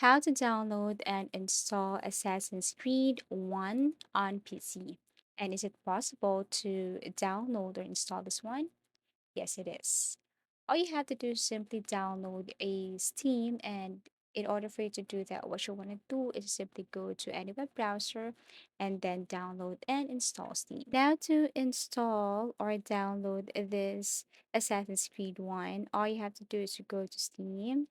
How to download and install Assassin's Creed 1 on PC. And is it possible to download or install this one? Yes, it is. All you have to do is simply download a Steam, and in order for you to do that, what you want to do is simply go to any web browser and then download and install Steam. Now, to install or download this Assassin's Creed 1, all you have to do is to go to Steam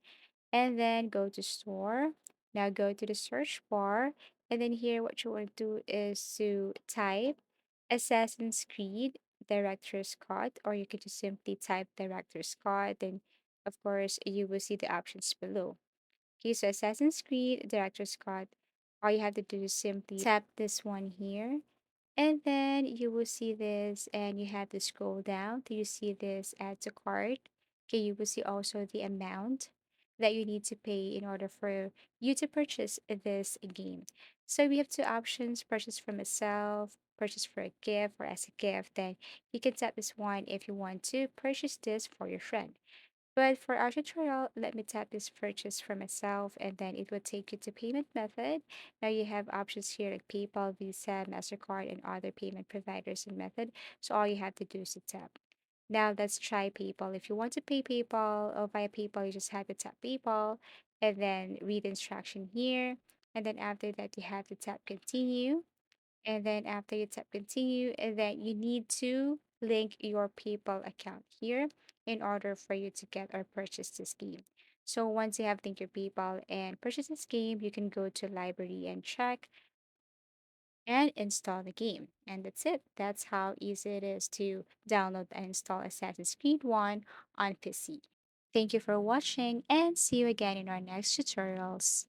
and then go to store. Now go to the search bar, and then here what you want to do is to type Assassin's Creed Director's Cut, or you could just simply type Director's Cut. Then of course you will see the options below. Okay, so Assassin's Creed Director's Cut, all you have to do is simply tap this one here, and then you will see this, and you have to scroll down till you see this add to cart. Okay, you will see also the amount that you need to pay in order for you to purchase this game. So we have two options: purchase for myself, purchase for a gift, or as a gift. Then you can tap this one if you want to purchase this for your friend. But for our tutorial, let me tap this purchase for myself, and then it will take you to payment method. Now you have options here like PayPal, Visa, MasterCard, and other payment providers and method. So all you have to do is to tap. Now let's try PayPal. If you want to pay PayPal or via PayPal, you just have to tap PayPal and then read the instruction here. And then after that, you have to tap continue. And then after you tap continue, and then you need to link your PayPal account here in order for you to get or purchase this game. So once you have linked your PayPal and purchase this game, you can go to library and check and install the game. And that's it. That's how easy it is to download and install Assassin's Creed 1 on PC. Thank you for watching and see you again in our next tutorials.